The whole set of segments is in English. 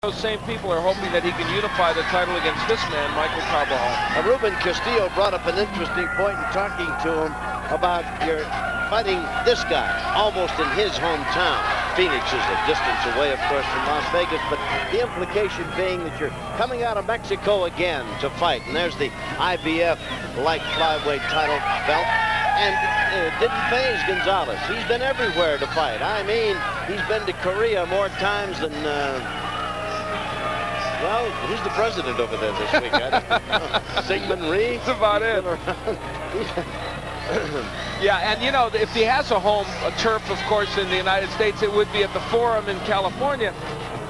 Those same people are hoping that he can unify the title against this man, Michael Carbajal. Ruben Castillo brought up an interesting point in talking to him about you're fighting this guy almost in his hometown. Phoenix is a distance away, of course, from Las Vegas, but the implication being that you're coming out of Mexico again to fight. And there's the IBF light flyweight title belt. And didn't phase Gonzalez. He's been everywhere to fight. I mean, he's been to Korea more times than... well, who's the president over there this week? I don't know. Sigmund Rhee? That's about it. Yeah, and you know, if he has a home, a turf, of course, in the United States, it would be at the Forum in California.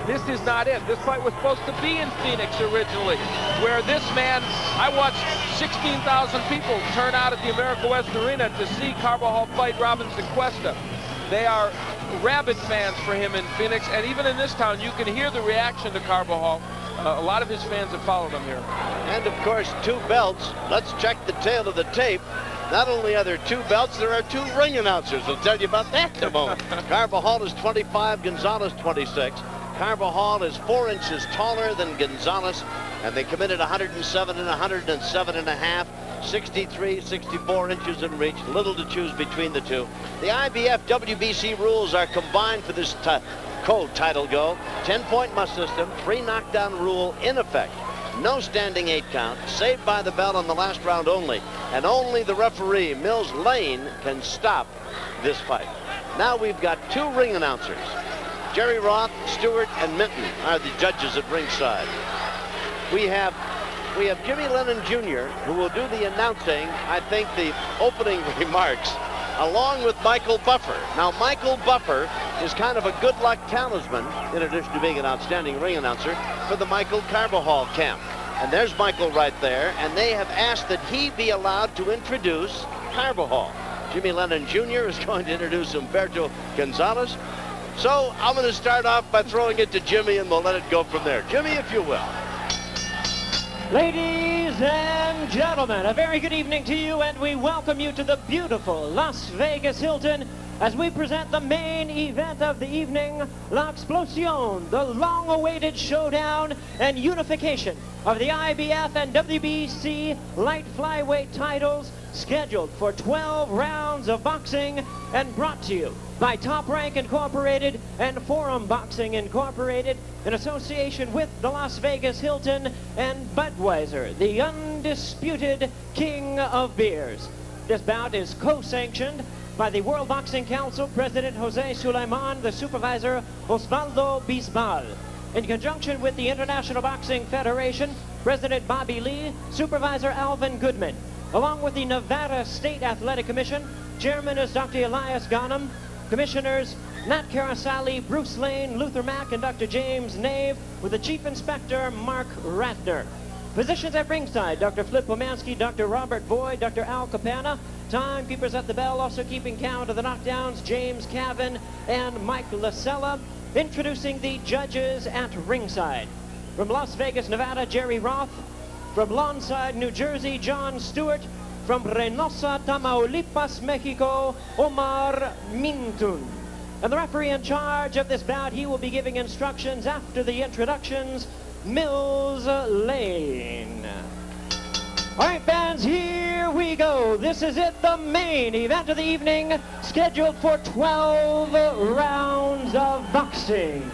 This is not it. This fight was supposed to be in Phoenix originally, where this man, I watched 16,000 people turn out at the America West Arena to see Carbajal fight Robinson Cuesta. They are rabid fans for him in Phoenix, and even in this town, you can hear the reaction to Carbajal. A lot of his fans have followed him here. And, of course, 2 belts. Let's check the tail of the tape. Not only are there 2 belts, there are 2 ring announcers. I'll tell you about that in a moment. Carbajal is 25, Gonzalez 26. Carbajal is 4 inches taller than Gonzalez, and they committed 107 and 107 and a half, 63, 64 inches in reach. Little to choose between the two. The IBF WBC rules are combined for this co-title go. 10-point must system, 3 knockdown rule in effect. No standing 8 count, saved by the bell in the last round only, and only the referee, Mills Lane, can stop this fight. Now we've got 2 ring announcers. Jerry Roth, Stewart, and Minton are the judges at ringside. We have Jimmy Lennon Jr., who will do the announcing, I think the opening remarks, along with Michael Buffer. Now, Michael Buffer is kind of a good luck talisman, in addition to being an outstanding ring announcer, for the Michael Carbajal camp. And there's Michael right there, and they have asked that he be allowed to introduce Carbajal. Jimmy Lennon Jr. is going to introduce Humberto Gonzalez. So I'm going to start off by throwing it to Jimmy, and we'll let it go from there. Jimmy, if you will. Ladies and gentlemen, a very good evening to you, and we welcome you to the beautiful Las Vegas Hilton as we present the main event of the evening, La Explosión, the long-awaited showdown and unification of the IBF and WBC light flyweight titles, scheduled for 12 rounds of boxing and brought to you by Top Rank Incorporated and Forum Boxing Incorporated in association with the Las Vegas Hilton and Budweiser, the undisputed king of beers. This bout is co-sanctioned by the World Boxing Council, President Jose Sulaiman, the supervisor Osvaldo Bisbal. In conjunction with the International Boxing Federation, President Bobby Lee, Supervisor Alvin Goodman. Along with the Nevada State Athletic Commission, Chairman is Dr. Elias Ghanem, Commissioners Nat Carasali, Bruce Lane, Luther Mack, and Dr. James Nave, with the Chief Inspector Mark Ratner. Positions at ringside, Dr. Flip Pomansky, Dr. Robert Boyd, Dr. Al Capana. Timekeepers at the bell, also keeping count of the knockdowns, James Cavan and Mike Lasella. Introducing the judges at ringside. From Las Vegas, Nevada, Jerry Roth. From Lawnside, New Jersey, John Stewart. From Reynosa, Tamaulipas, Mexico, Omar Mintun. And the referee in charge of this bout, he will be giving instructions after the introductions, Mills Lane. All right, fans, here we go. This is it, the main event of the evening, scheduled for 12 rounds of boxing.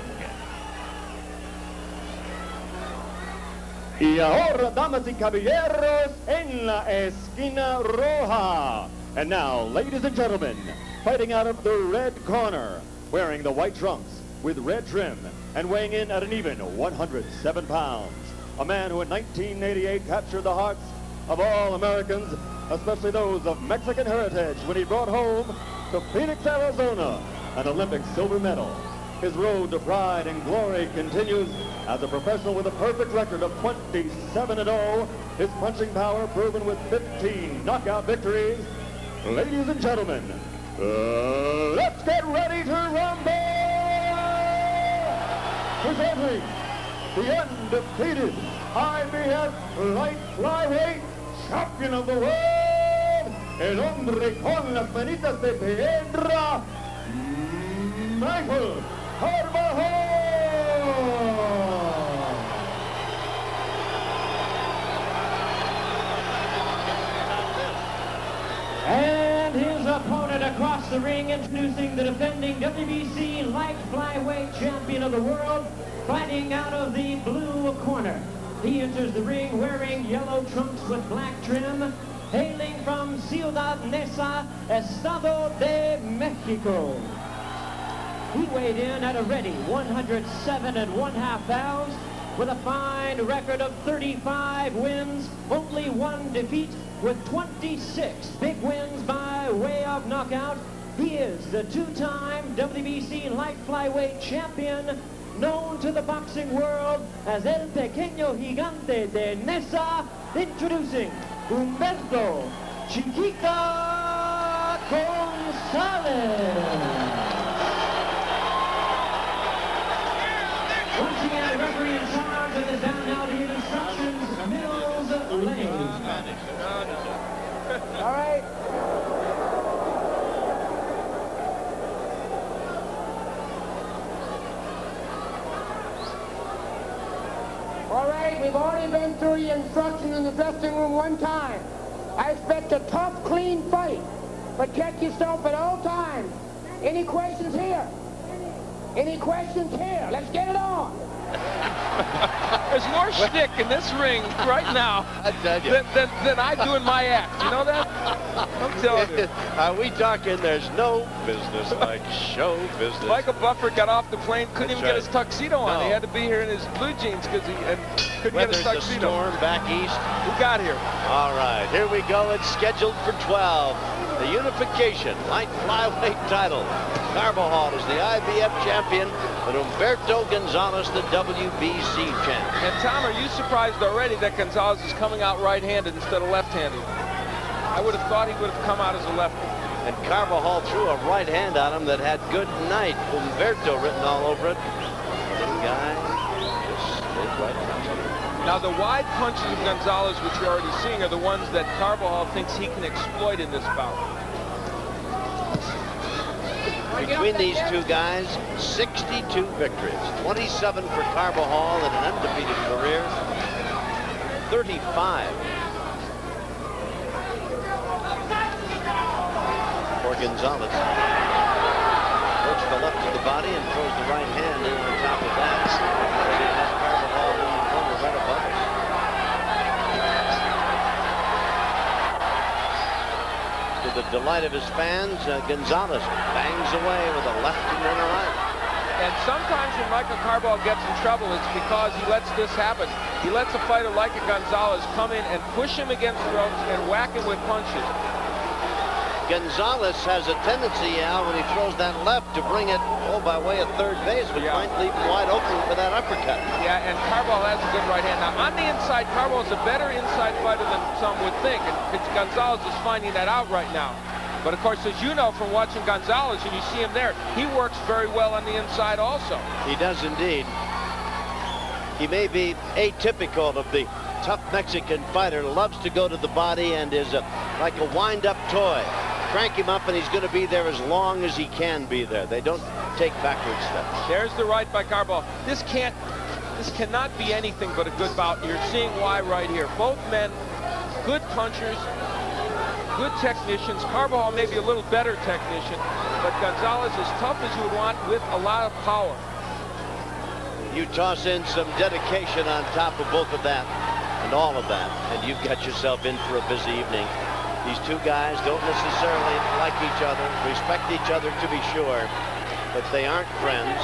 Y ahora, damas y caballeros, en la esquina roja. And now, ladies and gentlemen, fighting out of the red corner, wearing the white trunks with red trim, and weighing in at an even 107 pounds. A man who in 1988 captured the hearts of all Americans, especially those of Mexican heritage, when he brought home to Phoenix, Arizona, an Olympic silver medal. His road to pride and glory continues as a professional with a perfect record of 27-0. His punching power proven with 15 knockout victories. Ladies and gentlemen, let's get ready to rumble! Presenting the undefeated IBF light flyweight champion of the world, el hombre con las manitas de piedra, Michael Carbajal! the ring, introducing the defending WBC light flyweight champion of the world, fighting out of the blue corner. He enters the ring wearing yellow trunks with black trim, hailing from Ciudad Neza, Estado de Mexico. He weighed in at a ready 107 1/2 pounds with a fine record of 35 wins, only 1 defeat, with 26 big wins by way of knockout. He is the 2-time WBC light flyweight champion, known to the boxing world as El Pequeño Gigante de Neza, introducing Humberto Chiquita Gonzalez. Once again, the referee in charge of the down now to give instructions, Mills Lane. All right. All right, we've already been through the instructions in the dressing room one time. I expect a tough, clean fight. Protect yourself at all times. Any questions here? Any questions here? Let's get it on. There's more shtick in this ring right now than I do in my act. You know that? I'm telling you. Are we talking there's no business like show business? Michael Buffer got off the plane, couldn't even get his tuxedo on. No. He had to be here in his blue jeans because he couldn't get his tuxedo. The storm back east. Who got here? All right, here we go. It's scheduled for 12. The unification light flyweight title. Carbajal is the IBF champion, and Humberto Gonzalez the WBC champ. And Tom, are you surprised already that Gonzalez is coming out right-handed instead of left-handed? I would have thought he would have come out as a lefty. And Carbajal threw a right hand on him that had good night. Humberto written all over it. The guy just stayed right on. Now the wide punches of Gonzalez, which you're already seeing, are the ones that Carbajal thinks he can exploit in this bout. Between these two guys, 62 victories. 27 for Carbajal in an undefeated career. 35 for Gonzalez. Works the left to the body and throws the right hand in on top of that. He has Carbajal in the corner right above it. To the delight of his fans, Gonzalez bangs away with a left and then a right. And sometimes when Michael Carbajal gets in trouble, it's because he lets this happen. He lets a fighter like Gonzalez come in and push him against the ropes and whack him with punches. Gonzalez has a tendency, Al, when he throws that left to bring it, by way of third base, which might leave him wide open for that uppercut. Yeah, and Carbajal has a good right hand. Now, on the inside, Carbajal is a better inside fighter than some would think, and Gonzalez is finding that out right now. But, of course, as you know from watching Gonzalez, and you see him there, he works very well on the inside also. He does indeed. He may be atypical of the tough Mexican fighter, loves to go to the body and is like a wind-up toy. Crank him up and he's going to be there as long as he can be there. They don't take backward steps. There's the right by Carbajal. This cannot be anything but a good bout. You're seeing why right here. Both men, good punchers, good technicians. Carbajal may be a little better technician, but Gonzalez is tough as you would want with a lot of power. You toss in some dedication on top of both of that and all of that, and you've got yourself in for a busy evening. These two guys don't necessarily like each other, respect each other to be sure, but they aren't friends.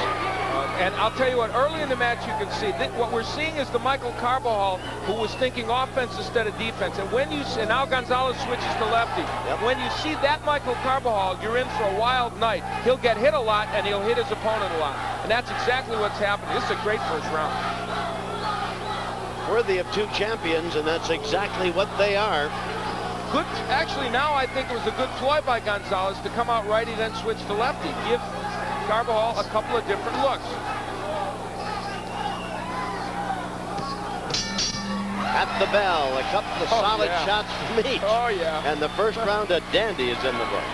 And I'll tell you what, early in the match you can see, what we're seeing is the Michael Carbajal who was thinking offense instead of defense. And when you see, and now Gonzalez switches to lefty. Yep. When you see that Michael Carbajal, you're in for a wild night. He'll get hit a lot and he'll hit his opponent a lot. And that's exactly what's happening. This is a great first round. Worthy of two champions, and that's exactly what they are. Good, actually now I think it was a good ploy by Gonzalez to come out righty then switch to lefty. Give Carbajal a couple of different looks. At the bell, a couple of solid shots from each. Oh, yeah. And the first round of dandy is in the book.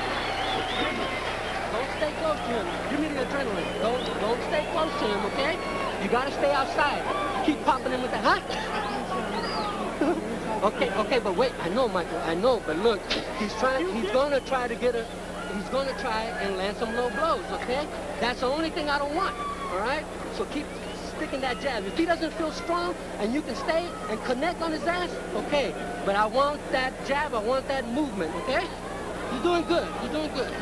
Don't stay close to him. Give me the adrenaline. Don't stay close to him, okay? You got to stay outside. Keep popping him with the hot. Okay, but wait. I know, Michael. I know, but look, he's gonna try to get a he's going to try and land some low blows, okay? That's the only thing I don't want, all right? So keep sticking that jab. If he doesn't feel strong and you can stay and connect on his ass, okay. But I want that jab, I want that movement, okay? You're doing good, you're doing good.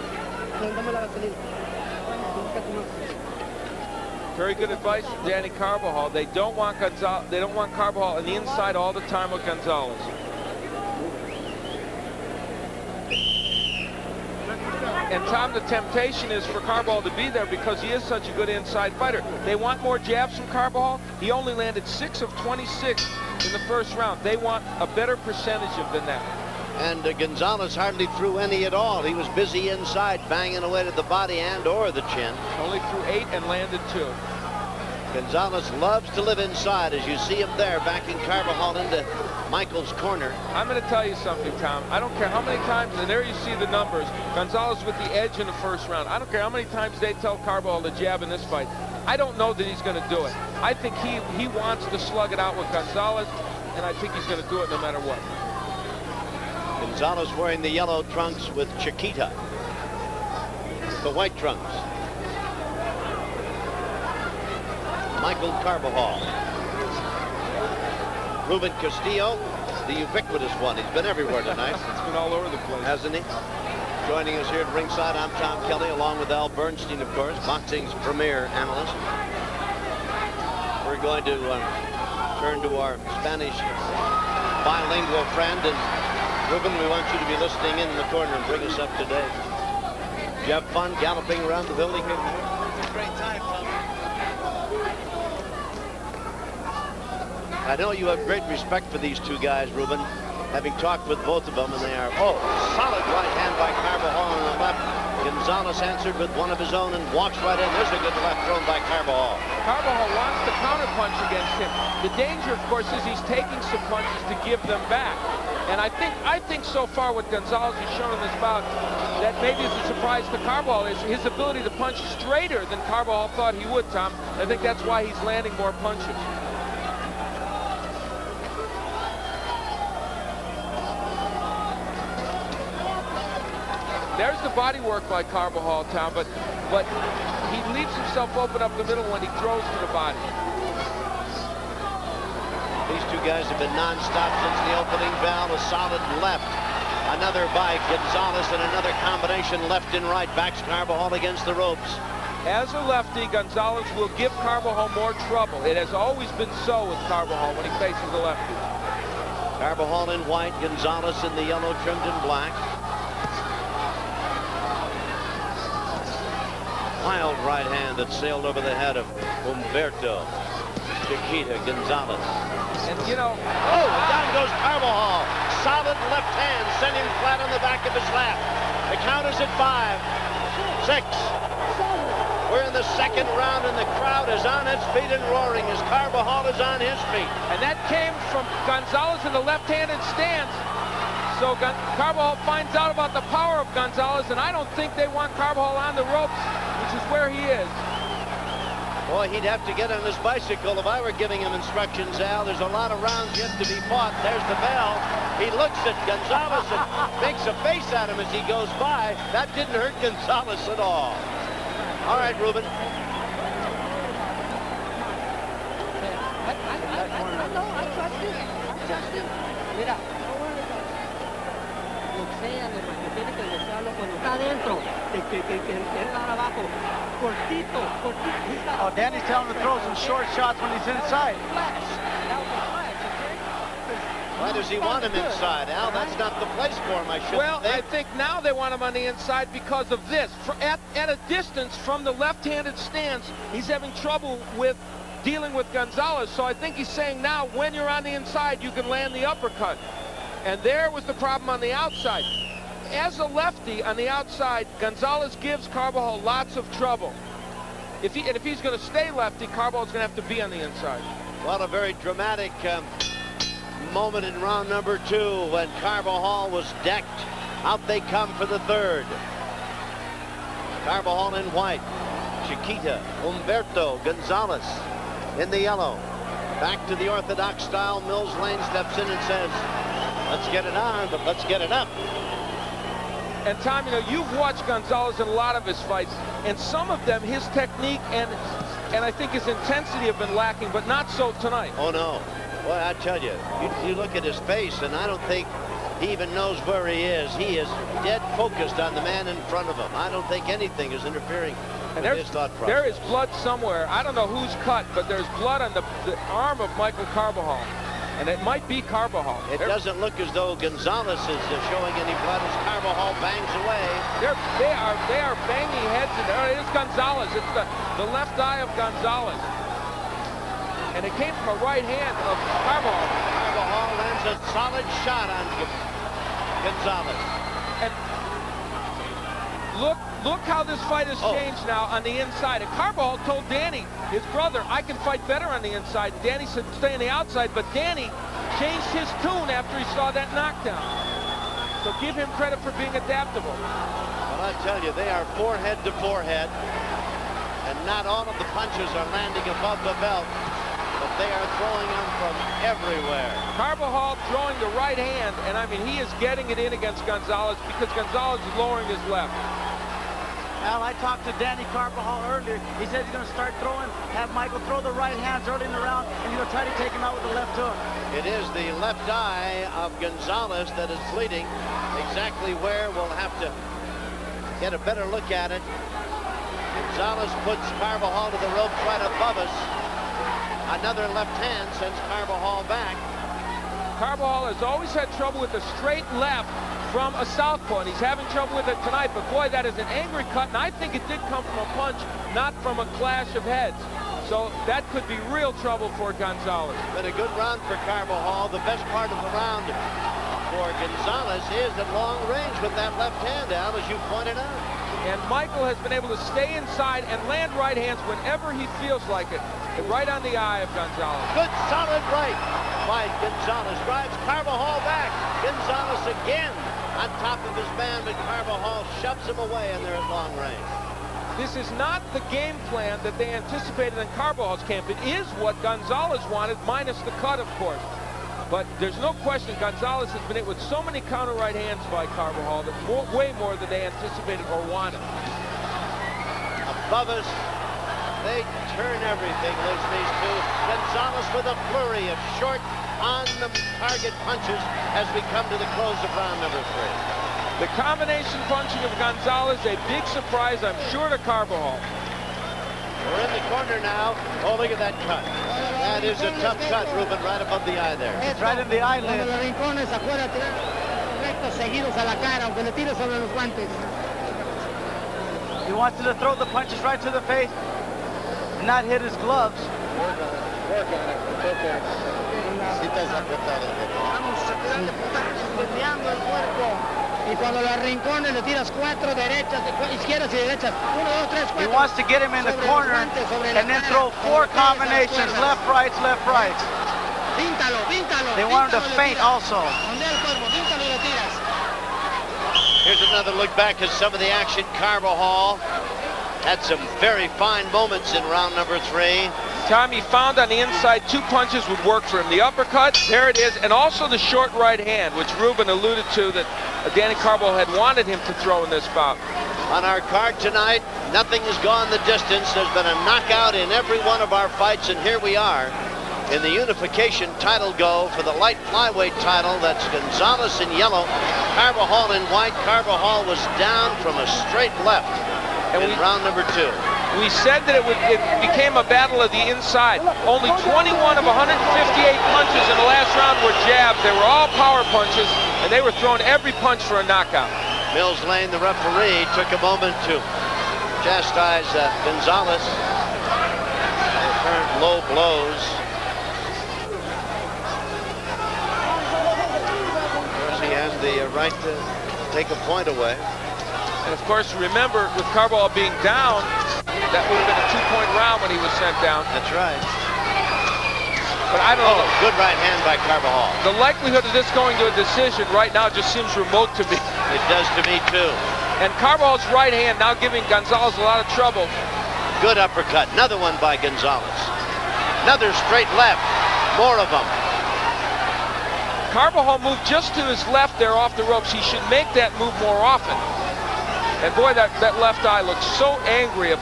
Very good advice from Danny Carbajal. They don't want Carbajal on the inside all the time with Gonzalez. And Tom, the temptation is for Carbajal to be there because he is such a good inside fighter. They want more jabs from Carbajal. He only landed 6 of 26 in the first round. They want a better percentage of than that. And Gonzalez hardly threw any at all. He was busy inside, banging away to the body and or the chin. Only threw 8 and landed 2. Gonzalez loves to live inside, as you see him there, backing Carbajal into Michael's corner. I'm going to tell you something, Tom. I don't care how many times, and there you see the numbers, Gonzalez with the edge in the first round. I don't care how many times they tell Carbajal to jab in this fight. I don't know that he's going to do it. I think he wants to slug it out with Gonzalez, and I think he's going to do it no matter what. Gonzalez wearing the yellow trunks with Chiquita, the white trunks. Michael Carbajal. Ruben Castillo, the ubiquitous one. He's been everywhere tonight. It's been all over the place. Hasn't he? Joining us here at ringside, I'm Tom Kelly, along with Al Bernstein, of course, boxing's premier analyst. We're going to turn to our Spanish bilingual friend. And Ruben, we want you to be listening in the corner and bring us up to date. Did you have fun galloping around the building here? It's a great time, Tom. I know you have great respect for these two guys, Ruben, having talked with both of them, and they are, solid right hand by Carbajal on the left. Gonzalez answered with one of his own and walks right in. There's a good left thrown by Carbajal. Carbajal wants to counterpunch against him. The danger, of course, is he's taking some punches to give them back. And I think so far what Gonzalez has shown in this bout, that maybe is a surprise to Carbajal, is his ability to punch straighter than Carbajal thought he would, Tom. I think that's why he's landing more punches. There's the body work by Carbajal, Tom, but he leaves himself open up the middle when he throws to the body. These two guys have been non-stop since the opening bell. A solid left. Another by Gonzalez and another combination left and right. Backs Carbajal against the ropes. As a lefty, Gonzalez will give Carbajal more trouble. It has always been so with Carbajal when he faces a lefty. Carbajal in white, Gonzalez in the yellow trimmed in black. Wild right hand that sailed over the head of Humberto Chiquita Gonzalez. And you know, down goes Carbajal. Solid left hand sent him flat on the back of his lap. The count is at 5, 6. We're in the second round and the crowd is on its feet and roaring as Carbajal is on his feet. And that came from Gonzalez in the left-handed stance. So Carbajal finds out about the power of Gonzalez, and I don't think they want Carbajal on the ropes, which is where he is. Boy, he'd have to get on his bicycle if I were giving him instructions, Al. There's a lot of rounds yet to be fought. There's the bell. He looks at Gonzalez and makes a face at him as he goes by. That didn't hurt Gonzalez at all. All right, Ruben. I trust him. Mira. Tiene que negociarlo cuando está adentro, que está abajo, cortito. Oh, Danny's telling him to throw some short shots when he's inside. Why does he want him inside, Al? That's not the place for him, I shouldn't Well, think. I think now they want him on the inside because of this. At a distance from the left-handed stance, he's having trouble with dealing with Gonzalez. So I think he's saying now, when you're on the inside, you can land the uppercut. And there was the problem on the outside. As a lefty on the outside, Gonzalez gives Carbajal lots of trouble. If he's going to stay lefty, Carbajal's going to have to be on the inside. Well, a very dramatic moment in round number 2 when Carbajal was decked. Out they come for the third. Carbajal in white. Chiquita, Humberto Gonzalez in the yellow. Back to the orthodox style. Mills Lane steps in and says, let's get it on, but let's get it up. And Tom, you know, you've watched Gonzalez in a lot of his fights, and some of them, his technique and I think his intensity have been lacking, but not so tonight. Oh, no. Boy, I tell you, you look at his face, and I don't think he even knows where he is. He is dead focused on the man in front of him. I don't think anything is interfering with his thought process. There is blood somewhere. I don't know who's cut, but there's blood on the arm of Michael Carbajal. And it might be Carbajal. It doesn't look as though Gonzalez is showing any blood as Carbajal bangs away. They are banging heads in there. It is Gonzalez. It's the left eye of Gonzalez. And it came from a right hand of Carbajal. Carbajal lands a solid shot on Gonzalez. And look how this fight has changed now on the inside. And Carbajal told Danny, his brother, I can fight better on the inside. Danny said stay on the outside, but Danny changed his tune after he saw that knockdown. So give him credit for being adaptable. Well, I tell you, they are forehead to forehead, and not all of the punches are landing above the belt, but they are throwing them from everywhere. Carbajal throwing the right hand, and I mean, he is getting it in against Gonzalez because Gonzalez is lowering his left. Al, I talked to Danny Carbajal earlier. He said he's going to start throwing, have Michael throw the right hands early in the round, and he's going to try to take him out with the left hook. It is the left eye of Gonzalez that is bleeding. Exactly where, we'll have to get a better look at it. Gonzalez puts Carbajal to the ropes right above us. Another left hand sends Carbajal back. Carbajal has always had trouble with the straight left from a southpaw, and he's having trouble with it tonight, but boy, that is an angry cut, and I think it did come from a punch, not from a clash of heads. So that could be real trouble for Gonzalez. Been a good round for Carbajal. The best part of the round for Gonzalez is at long range with that left hand, Al, as you pointed out. And Michael has been able to stay inside and land right hands whenever he feels like it. Right on the eye of Gonzalez. Good solid right by Gonzalez. Drives Carbajal back. Gonzalez again on top of his man, but Carbajal shoves him away, and they're at long range. This is not the game plan that they anticipated in Carbajal's camp. It is what Gonzalez wanted, minus the cut, of course. But there's no question Gonzalez has been hit with so many counter right hands by Carbajal that way more than they anticipated or wanted. Above us, they turn everything loose, these two. Gonzalez with a flurry of short, on-the-target punches as we come to the close of round number 3. The combination punching of Gonzalez, a big surprise, I'm sure, to Carbajal. We're in the corner now. Oh, look at that cut. That is a tough cut, Ruben, right above the eye there. It's right in the eyelid. He wants to throw the punches right to the face and not hit his gloves. Work on it. It's okay. Y cuando lo arrincones le tiras 4 derechas, izquierdas y derechas. 1, 2, 3, 4. He wants to get him in the corner and then throw 4 combinations, left, rights, left, rights. Píntalo, píntalo. They want him to feint also. Here's another look back at some of the action. Carbajal had some very fine moments in round number 3. Tommy found on the inside 2 punches would work for him. The uppercut, there it is, and also the short right hand, which Ruben alluded to that Danny Carbajal had wanted him to throw in this bout. On our card tonight, nothing has gone the distance. There's been a knockout in every one of our fights, and here we are in the unification title go for the light flyweight title. That's Gonzalez in yellow, Carbajal in white. Carbajal was down from a straight left in round number 2. We said that it became a battle of the inside. Only 21 of 158 punches in the last round were jabs. They were all power punches, and they were throwing every punch for a knockout. Mills Lane, the referee, took a moment to chastise Gonzalez for apparent low blows. Of course, he has the right to take a point away. And of course, remember, with Carbajal being down, that would have been a 2-point round when he was sent down. That's right. But I don't know. Good right hand by Carbajal. The likelihood of this going to a decision right now just seems remote to me. It does to me, too. And Carbajal's right hand now giving Gonzalez a lot of trouble. Good uppercut. Another one by Gonzalez. Another straight left. More of them. Carbajal moved just to his left there off the ropes. He should make that move more often. And boy, that left eye looks so angry of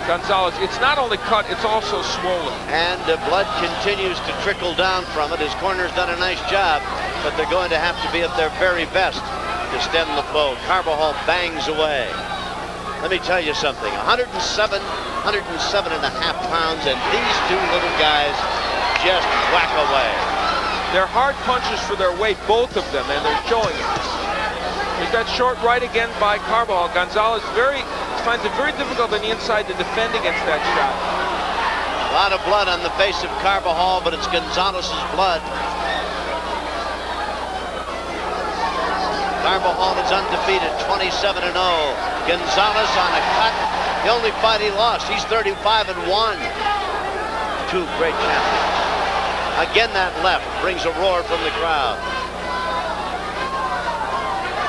Gonzalez. It's not only cut, it's also swollen. And blood continues to trickle down from it. His corner's done a nice job, but they're going to have to be at their very best to stem the flow. Carbajal bangs away. Let me tell you something, 107 and a half pounds, and these two little guys just whack away. They're hard punches for their weight, both of them, and they're showing it. There's that short right again by Carbajal. Gonzalez finds it very difficult on the inside to defend against that shot. A lot of blood on the face of Carbajal, but it's Gonzalez's blood. Carbajal is undefeated, 27-0. Gonzalez on a cut. The only fight he lost, he's 35-1. Two great champions. Again, that left brings a roar from the crowd.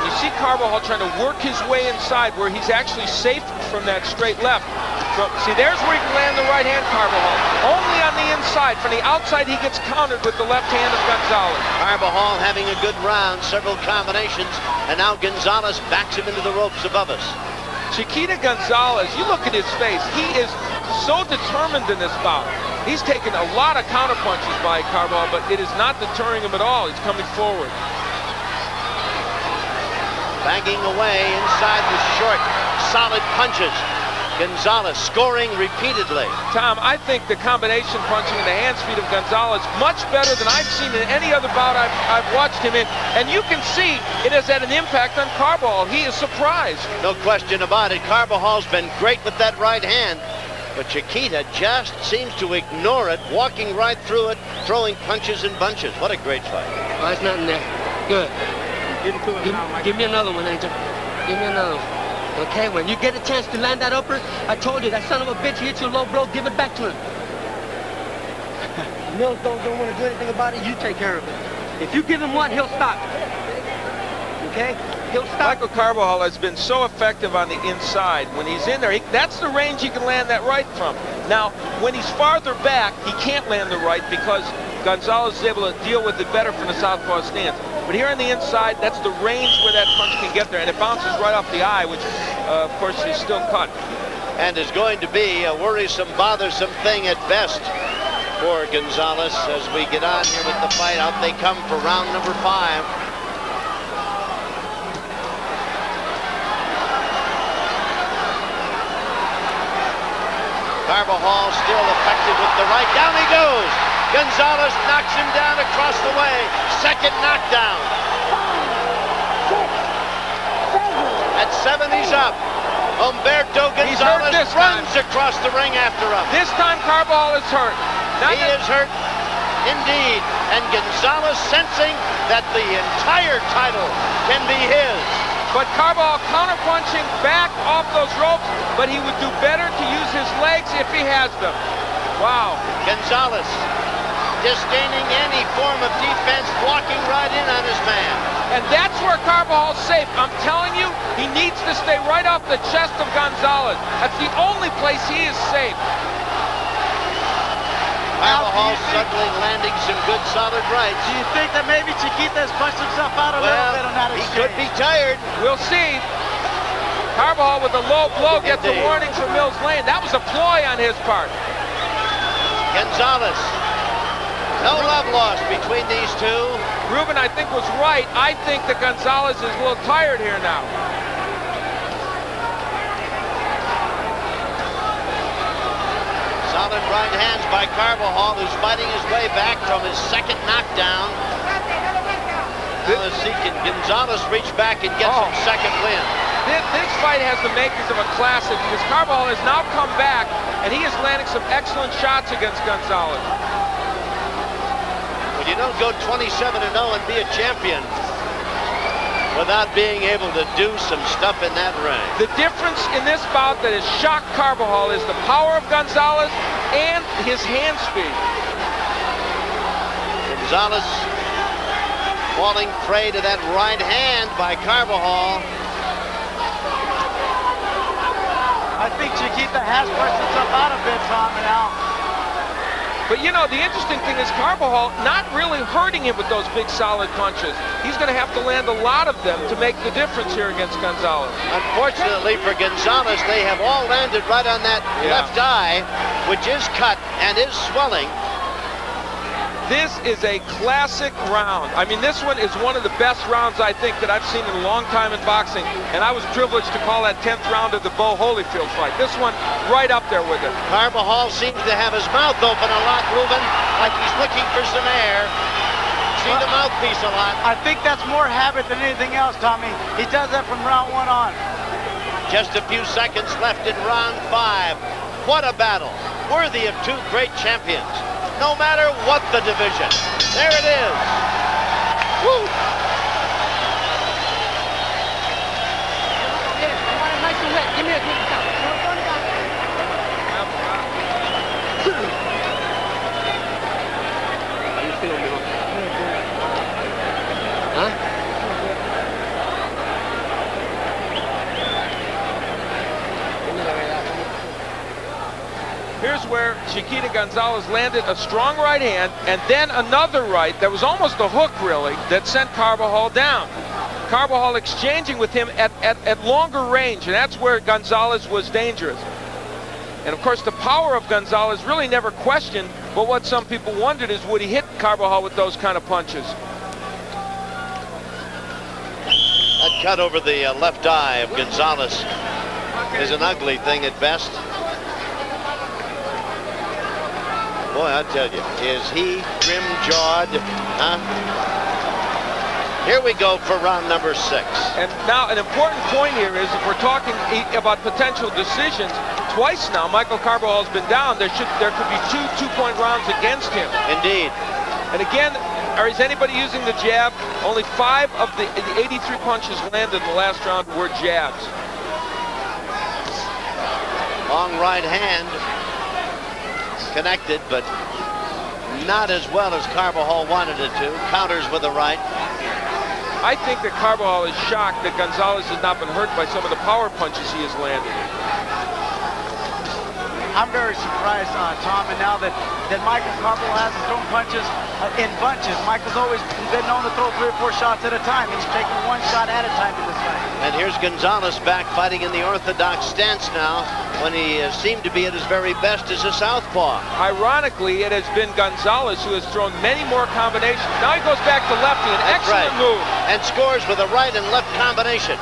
You see Carbajal trying to work his way inside where he's actually safe from that straight left. See, there's where he can land the right hand, Carbajal. Only on the inside. From the outside, he gets countered with the left hand of Gonzalez. Carbajal having a good round, several combinations, and now Gonzalez backs him into the ropes above us. Chiquita Gonzalez, you look at his face, he is so determined in this bout. He's taken a lot of counter punches by Carbajal, but it is not deterring him at all. He's coming forward. Banging away inside with short, solid punches. Gonzalez scoring repeatedly. Tom, I think the combination punching and the hand speed of Gonzalez much better than I've seen in any other bout I've watched him in. And you can see it has had an impact on Carbajal. He is surprised. No question about it. Carbajal's been great with that right hand, but Chiquita just seems to ignore it, walking right through it, throwing punches in bunches. What a great fight. Oh, there's nothing there. Good. Give me another one, Angel. Give me another one. Okay, when you get a chance to land that upper, I told you, that son of a bitch hit you a low blow, give it back to him. Mills don't want to do anything about it, you take care of it. If you give him one, he'll stop. Okay? He'll stop. Michael Carbajal has been so effective on the inside. When he's in there, that's the range he can land that right from. Now, when he's farther back, he can't land the right because Gonzalez is able to deal with it better from the southpaw stance. But here on the inside, that's the range where that punch can get there, and it bounces right off the eye, which, of course, is still cut. And is going to be a worrisome, bothersome thing at best for Gonzalez as we get on here with the fight. Out they come for round number 5. Carbajal still effective with the right. Down he goes. Gonzalez knocks him down across the way. Second knockdown. At 7, he's up. Humberto Gonzalez runs across the ring after him. This time Carbajal is hurt. He is hurt indeed. And Gonzalez sensing that the entire title can be his. But Carbajal counterpunching back off those ropes, but he would do better to use his legs if he has them. Wow. Gonzalez disdaining any form of defense, walking right in on his man. And that's where Carbajal's safe. I'm telling you, he needs to stay right off the chest of Gonzalez. That's the only place he is safe. Carbajal suddenly landing some good solid rights. Do you think that maybe Chiquita has punched himself out a little bit on that exchange? He could be tired. We'll see. Carbajal with a low blow gets a warning from Mills Lane. That was a ploy on his part. Gonzalez. No love lost between these two. Ruben, I think, was right. I think that Gonzalez is a little tired here now. Solid right hands by Carbajal, who's fighting his way back from his second knockdown. Now let's see, can Gonzalez reach back and get some second win? This fight has the makings of a classic because Carbajal has now come back and he is landing some excellent shots against Gonzalez. But you don't go 27-0 and be a champion without being able to do some stuff in that ring. The difference in this bout that has shocked Carbajal is the power of Gonzalez and his hand speed. Gonzalez falling prey to that right hand by Carbajal. I think Chiquita has pushed himself out a bit, Tom, now. But you know, the interesting thing is Carbajal not really hurting him with those big solid punches. He's going to have to land a lot of them to make the difference here against Gonzalez. Unfortunately for Gonzalez, they have all landed right on that left eye, which is cut and is swelling. This is a classic round. I mean, this one is one of the best rounds, I think, that I've seen in a long time in boxing. And I was privileged to call that 10th round of the Bo Holyfield fight. This one right up there with it. Carbajal seems to have his mouth open a lot, Ruben, like he's looking for some air. See the mouthpiece a lot. I think that's more habit than anything else, Tommy. He does that from round 1 on. Just a few seconds left in round 5. What a battle. Worthy of two great champions. No matter what the division. There it is. Woo! Give me a quick count. Huh? Here's where Chiquita Gonzalez landed a strong right hand and then another right that was almost a hook, really, that sent Carbajal down. Carbajal exchanging with him at longer range, and that's where Gonzalez was dangerous. And of course, the power of Gonzalez really never questioned, but what some people wondered is, would he hit Carbajal with those kind of punches? That cut over the left eye of Gonzalez is an ugly thing at best. Boy, I tell you, is he trim-jawed, huh? Here we go for round number 6. And now an important point here is, if we're talking about potential decisions, twice now Michael Carbajal has been down. There could be two two-point rounds against him. Indeed. And again, is anybody using the jab? Only 5 of the 83 punches landed in the last round were jabs. Long right hand. Connected, but not as well as Carbajal wanted it to. Counters with the right. I think that Carbajal is shocked that Gonzalez has not been hurt by some of the power punches he has landed. I'm very surprised, Tom, and now that Michael Carbajal has thrown punches in bunches. Michael's always been known to throw 3 or 4 shots at a time. He's taking 1 shot at a time in this fight. And here's Gonzalez back fighting in the orthodox stance now, when he seemed to be at his very best as a southpaw. Ironically, it has been Gonzalez who has thrown many more combinations. Now he goes back to lefty, an excellent move. And scores with a right and left combination.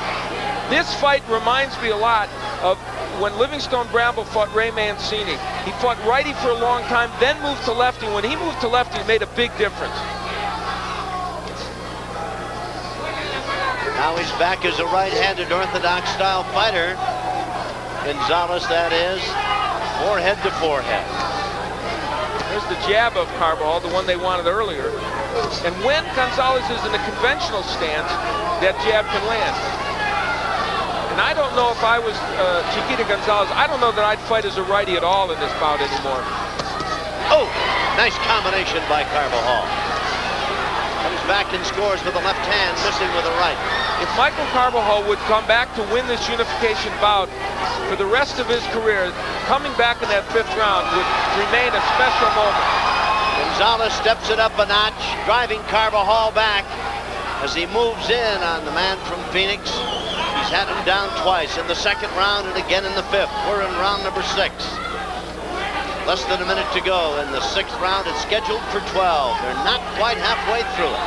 This fight reminds me a lot of when Livingstone Bramble fought Ray Mancini. He fought righty for a long time, then moved to lefty. When he moved to lefty, it made a big difference. Now he's back as a right-handed orthodox style fighter. Gonzalez, that is, forehead to forehead. There's the jab of Carbajal, the one they wanted earlier. And when Gonzalez is in a conventional stance, that jab can land. And I don't know if I was Chiquita Gonzalez, I don't know that I'd fight as a righty at all in this bout anymore. Oh, nice combination by Carbajal. Comes back and scores with the left hand, missing with the right. If Michael Carbajal would come back to win this unification bout for the rest of his career, coming back in that 5th round would remain a special moment. Gonzalez steps it up a notch, driving Carbajal back as he moves in on the man from Phoenix. He's had him down twice in the 2nd round and again in the 5th. We're in round number 6. Less than a minute to go in the 6th round. It's scheduled for 12. They're not quite halfway through it.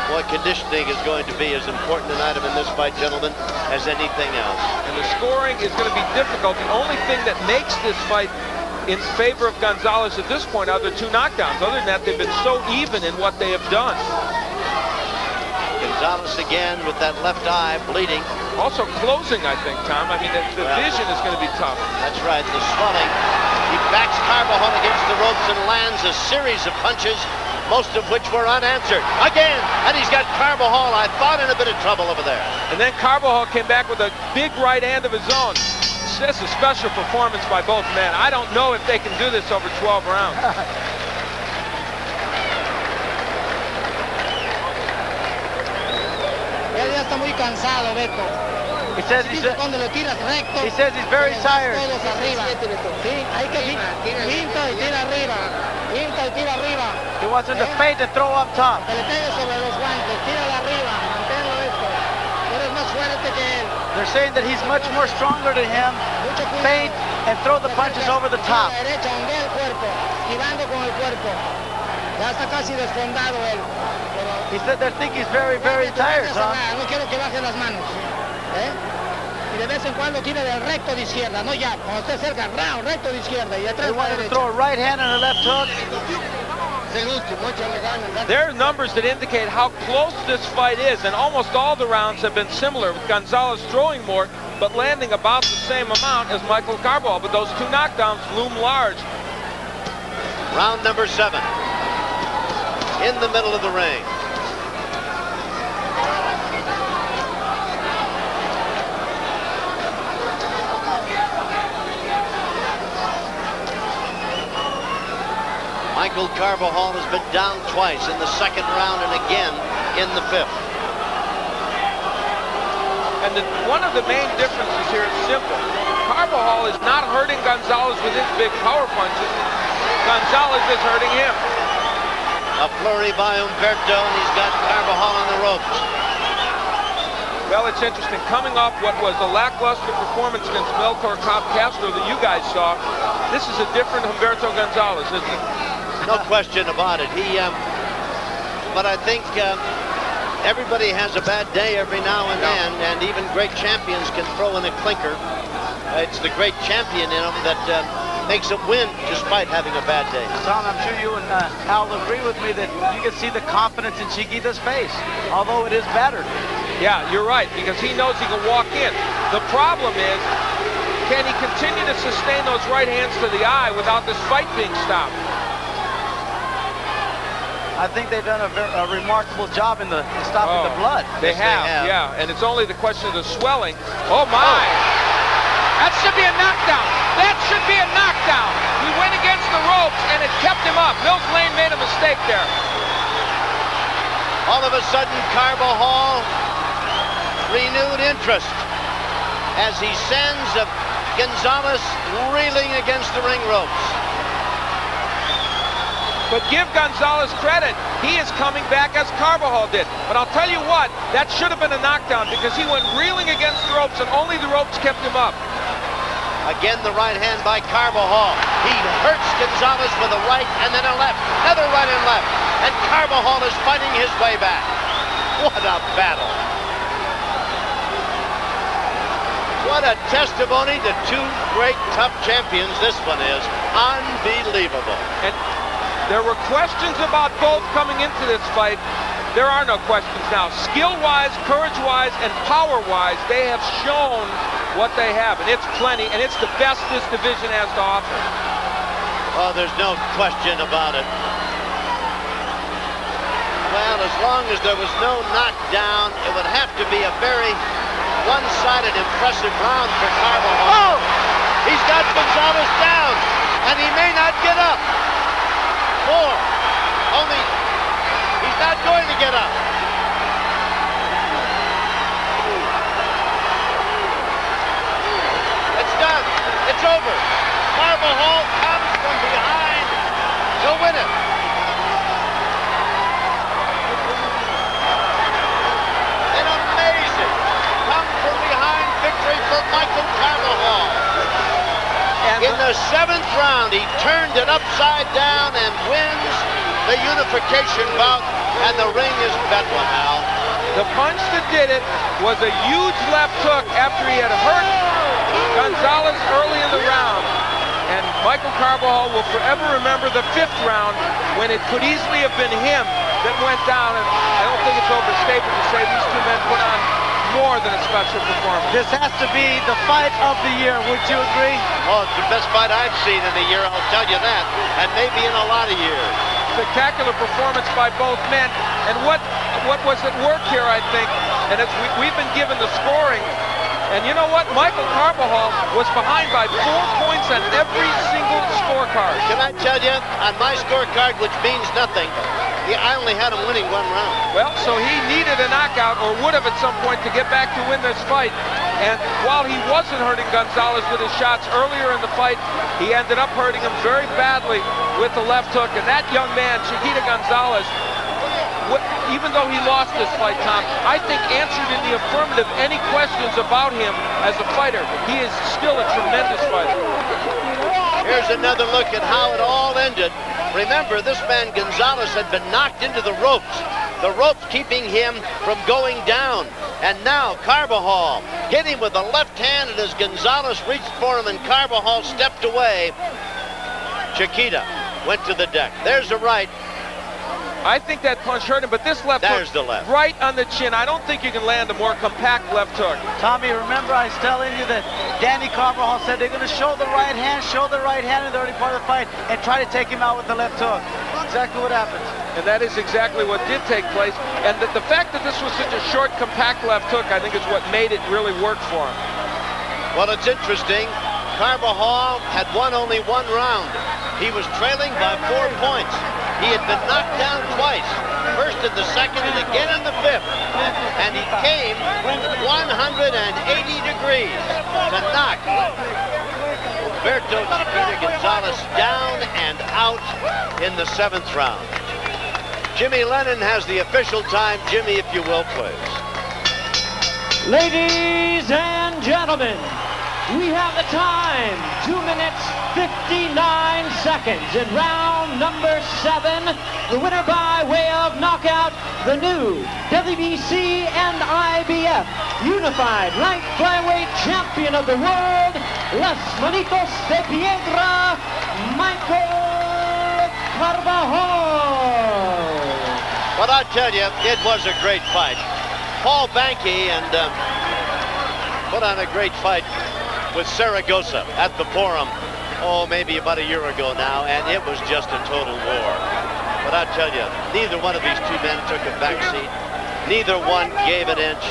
Boy, conditioning is going to be as important an item in this fight, gentlemen, as anything else. And the scoring is going to be difficult. The only thing that makes this fight in favor of Gonzalez at this point are the 2 knockdowns. Other than that, they've been so even in what they have done. Gonzalez again with that left eye bleeding. Also closing, I think, Tom. I mean, the vision is going to be tough. That's right, the swelling. He backs Carbajal against the ropes and lands a series of punches, most of which were unanswered. Again, and he's got Carbajal, I thought, in a bit of trouble over there. And then Carbajal came back with a big right hand of his own. This is a special performance by both men. I don't know if they can do this over 12 rounds. Él ya está muy cansado, Beto. He says he's very tired. He wants him to feint and throw up top. They're saying that he's much more stronger than him. Feint and throw the punches over the top. He said they think he's very, very tired, huh? Y de vez en cuando tira del recto de izquierda, no ya, cuando esté cerca, recto de izquierda y detrás They want him to throw a right hand and a left hook. There are numbers that indicate how close this fight is, and almost all the rounds have been similar, with Gonzalez throwing more, but landing about the same amount as Michael Carbajal. But those two knockdowns loom large. Round number 7. In the middle of the ring. Michael Carbajal has been down twice, in the second round and again in the 5th. And one of the main differences here is simple. Carbajal is not hurting Gonzalez with his big power punches. Gonzalez is hurting him. A flurry by Humberto, and he's got Carbajal on the ropes. Well, it's interesting. Coming off what was a lackluster performance against Melchor Castro that you guys saw, this is a different Humberto Gonzalez, isn't it? No question about it. But I think everybody has a bad day every now and then, and even great champions can throw in a clinker. It's the great champion in them that makes them win despite having a bad day. Tom, I'm sure you and Al agree with me that you can see the confidence in Chiquita's face, although it is battered. Yeah, you're right, because he knows he can walk in. The problem is, can he continue to sustain those right hands to the eye without this fight being stopped? I think they've done a remarkable job in stopping the blood. They have, yeah, and it's only the question of the swelling. Oh, my! That should be a knockdown. That should be a knockdown. He went against the ropes, and it kept him up. Mills Lane made a mistake there. All of a sudden, Carbajal renewed interest as he sends Gonzalez reeling against the ring ropes. But give Gonzalez credit. He is coming back as Carbajal did. But I'll tell you what, that should have been a knockdown because he went reeling against the ropes and only the ropes kept him up. Again, the right hand by Carbajal. He hurts Gonzalez with a right and then a left. Another right and left. And Carbajal is fighting his way back. What a battle. What a testimony to two great tough champions this one is. Unbelievable. And there were questions about both coming into this fight. There are no questions now. Skill-wise, courage-wise, and power-wise, they have shown what they have, and it's plenty, and it's the best this division has to offer. Oh, there's no question about it. Well, as long as there was no knockdown, it would have to be a very one-sided, impressive round for Carbajal. Oh! He's got Gonzalez down, and he may not get up. More. Only he's not going to get up. It's done. It's over. Carbajal comes from behind to win it. An amazing come from behind victory for Michael Carbajal. In the 7th round, he turned it upside down and wins the unification bout, and the ring is Bedlam, Al. The punch that did it was a huge left hook after he had hurt Gonzalez early in the round. And Michael Carbajal will forever remember the 5th round when it could easily have been him that went down. And I don't think it's overstated to say these two men put on more than a special performance. This has to be the fight of the year, would you agree? Oh, it's the best fight I've seen in a year, I'll tell you that, and maybe in a lot of years. Spectacular performance by both men, and what was at work here, I think, and as we've been given the scoring, and you know what? Michael Carbajal was behind by 4 points on every single scorecard. Can I tell you, on my scorecard, which means nothing, I only had him winning 1 round. Well, so he needed a knockout, or would have at some point, to get back to win this fight. And while he wasn't hurting Gonzalez with his shots earlier in the fight, he ended up hurting him very badly with the left hook. And that young man, Chiquita Gonzalez, even though he lost this fight, Tom, I think answered in the affirmative any questions about him as a fighter. He is still a tremendous fighter. Here's another look at how it all ended. Remember, this man Gonzalez had been knocked into the ropes keeping him from going down. And now Carbajal hit him with a left hand, and as Gonzalez reached for him and Carbajal stepped away, Chiquita went to the deck. There's the right. I think that punch hurt him, but this left hook, the left, right on the chin. I don't think you can land a more compact left hook. Tommy, remember I was telling you that Danny Carbajal said they're going to show the right hand in the early part of the fight and try to take him out with the left hook. Exactly what happened. And that is exactly what did take place. And the fact that this was such a short, compact left hook, I think is what made it really work for him. Well, it's interesting. Carbajal had won only 1 round. He was trailing by 4 points. He had been knocked down twice, first in the second and again in the 5th. And he came 180 degrees to knock Humberto Chiquita Gonzalez down and out in the 7th round. Jimmy Lennon has the official time. Jimmy, if you will, please. Ladies and gentlemen, we have the time, 2 minutes, 59 seconds in round number 7. The winner by way of knockout, the new WBC and IBF Unified Light Flyweight Champion of the World, Las Manitos de Piedra, Michael Carbajal. But I tell you, it was a great fight. Paul Banky put on a great fight with Saragossa at the Forum, maybe about a year ago now, and it was just a total war. But I tell you, neither one of these two men took a backseat. Neither one gave an inch.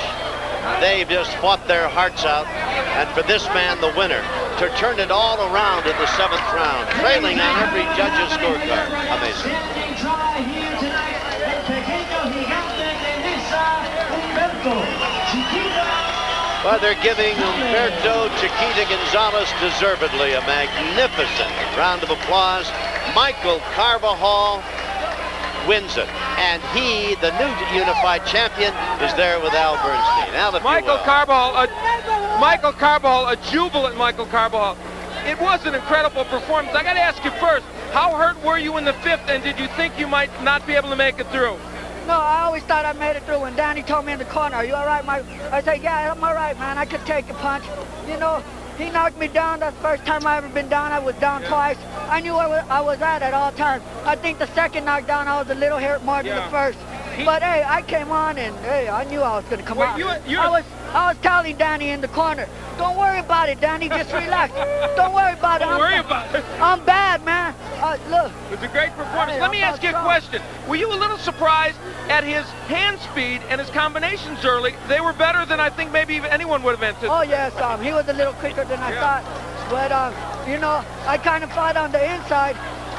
They just fought their hearts out, and for this man, the winner, to turn it all around in the 7th round, trailing on every judge's scorecard. Amazing. Well, they're giving Humberto Chiquita Gonzalez deservedly a magnificent round of applause. Michael Carbajal wins it, and he, the new unified champion, is there with Al Bernstein. Al, if Michael you will. Carbajal, a jubilant Michael Carbajal. It was an incredible performance. I got to ask you first, how hurt were you in the 5th, and did you think you might not be able to make it through? No, I always thought I made it through. When Danny told me in the corner, "Are you all right, Mike?" I said, "Yeah, I'm all right, man. I could take a punch." You know, he knocked me down. That's the first time I ever been down. I was down twice. I knew where I was at all times. I think the second knockdown, I was a little hurt more than the first. But, hey, I came on, and, hey, I knew I was going to come out. I was telling Danny in the corner, "Don't worry about it, Danny. Just relax. Don't worry about it. Don't worry about it. I'm bad, man. Look." It was a great performance. Let me ask you a question. Were you a little surprised at his hand speed and his combinations early? They were better than I think maybe even anyone would have anticipated. Oh, yes. He was a little quicker than I thought. But, you know, I kind of fought on the inside,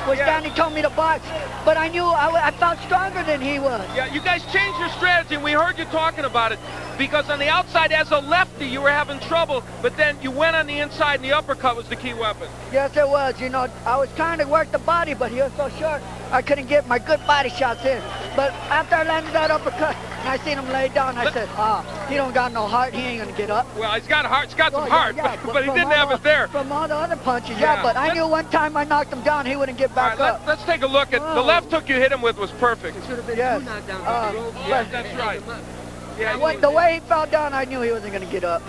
which Danny told me to box. But I knew I felt stronger than he was. Yeah, you guys changed your strategy, and we heard you talking about it. Because on the outside, as a lefty, you were having trouble, but then you went on the inside, and the uppercut was the key weapon. Yes, it was. You know, I was trying to work the body, but he was so short, I couldn't get my good body shots in. But after I landed that uppercut, and I seen him lay down, I said, he don't got no heart. He ain't going to get up. Well, he's got heart. He's got some heart, but he didn't have it there. From all the other punches, but I knew one time I knocked him down, he wouldn't get back up. Let's take a look at the left hook you hit him with was perfect. It should have been 2 knockdowns. Yes, that's right. Yeah, the way he fell down, I knew he wasn't going to get up.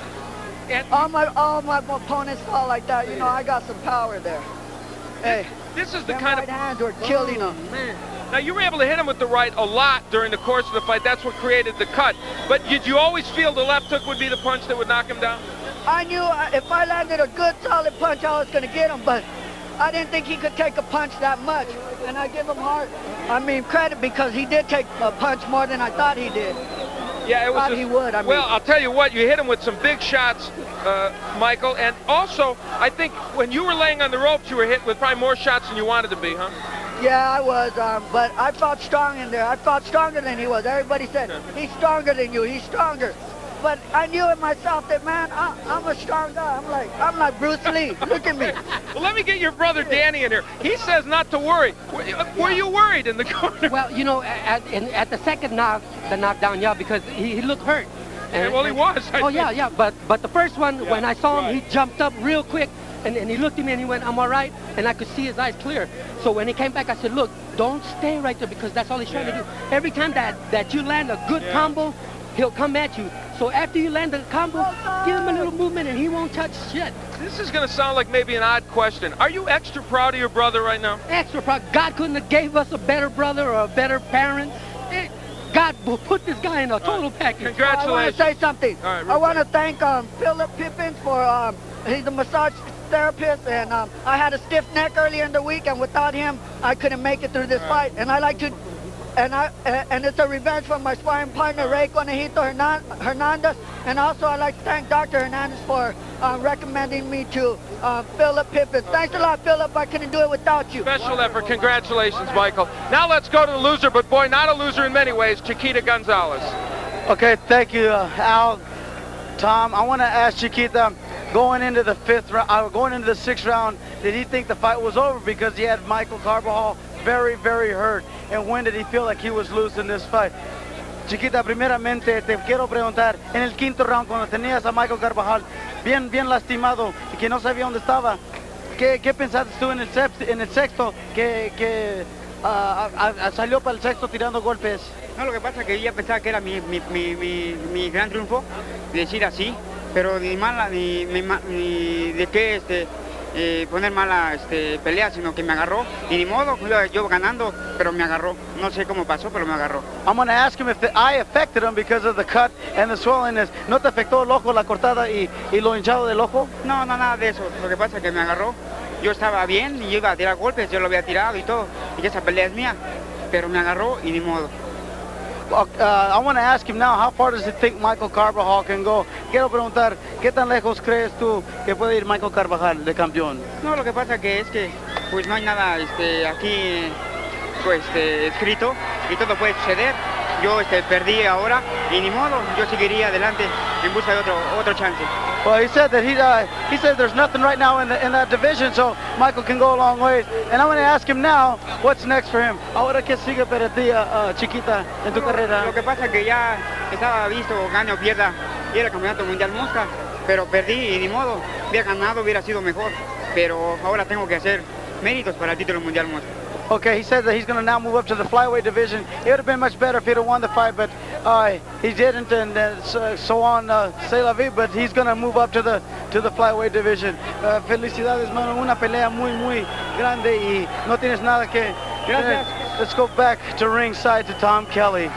And all my opponents fall like that. You know, I got some power there. Hey, this is the kind of hands were killing him. Man. Now, you were able to hit him with the right a lot during the course of the fight. That's what created the cut. But did you always feel the left hook would be the punch that would knock him down? I knew if I landed a good, solid punch, I was going to get him. But I didn't think he could take a punch that much. And I give him credit because he did take a punch more than I thought he did. Yeah, it was. He would. Well, I'll tell you what, you hit him with some big shots, Michael, and also I think when you were laying on the ropes, you were hit with probably more shots than you wanted to be, huh? Yeah, I was, but I fought strong in there. I fought stronger than he was. Everybody said, he's stronger than you, he's stronger. But I knew in myself that, man, I'm a strong guy. I'm like Bruce Lee. Look at me. Well, let me get your brother Danny in here. He says not to worry. Were you worried in the corner? Well, you know, at the second knockdown, yeah, because he looked hurt. Well, he was. Yeah. But the first one, when I saw him, he jumped up real quick, and he looked at me and he went, I'm all right, and I could see his eyes clear. So when he came back, I said, look, don't stay right there, because that's all he's trying to do. Every time that you land a good combo, he'll come at you. So after you land the combo, give him a little movement and he won't touch shit. This is going to sound like maybe an odd question. Are you extra proud of your brother right now? Extra proud. God couldn't have gave us a better brother or a better parent. God will put this guy in a total package. Congratulations. I want to say something. Right, I want to thank Philip Pippins for, he's a massage therapist, and I had a stiff neck earlier in the week, and without him, I couldn't make it through this fight. And I like to, and it's a revenge for my sparring partner, Ray Conejito Hernandez. And also I'd like to thank Dr. Hernandez for recommending me to Philip Pippins. Thanks a lot, Philip. I couldn't do it without you. Special effort. Congratulations, Michael. Now let's go to the loser, but boy, not a loser in many ways, Chiquita Gonzalez. Okay, thank you, Al, Tom. I want to ask Chiquita, going into the going into the 6th round, did he think the fight was over because he had Michael Carbajal very, very hurt? And when did he feel like he was losing this fight? Chiquita, primeramente te quiero preguntar, en el 5º round, cuando tenías a Michael Carbajal bien lastimado y que no sabía dónde estaba, ¿qué pensaste tú en el 6º que salió para el 6º tirando golpes? No, lo que pasa es que ella pensaba que era mi gran triunfo, decir así, pero ni de qué poner mala pelea, sino que me agarró, y ni modo, yo ganando, pero me agarró. No sé cómo pasó, pero me agarró. I'm going to ask him if the eye affected him because of the cut and the swellingness. ¿No te afectó el ojo, la cortada y lo hinchado del ojo? No, nada de eso. Lo que pasa es que me agarró. Yo estaba bien y yo iba a tirar golpes, yo lo había tirado y todo, y esa pelea es mía, pero me agarró y ni modo. I want to ask him now, how far does he think Michael Carbajal can go? Quiero preguntar, ¿qué tan lejos crees tú que puede ir Michael Carbajal de campeón? No, lo que pasa es que pues no hay nada aquí pues escrito y todo puede suceder. Yo perdí ahora y ni modo, yo seguiría adelante en busca de otro chance. Well, he said that he said there's nothing right now in that division, so Michael can go a long way. And I'm going to ask him now, what's next for him? Ahora qué sigue para ti, Chiquita, en tu carrera. Lo que pasa es que ya estaba visto, gane o pierda, ir al campeonato mundial mosca, pero perdí y ni modo, hubiera ganado, hubiera sido mejor, pero ahora tengo que hacer méritos para el título mundial mosca. Okay, he said that he's going to now move up to the flyweight division. It would have been much better if he'd have won the fight, but he didn't, and so on, c'est la vie, but he's going to move up to the flyweight division. Felicidades, mano, una pelea muy grande y no tienes nada que... Gracias. Let's go back to ringside to Tom Kelly.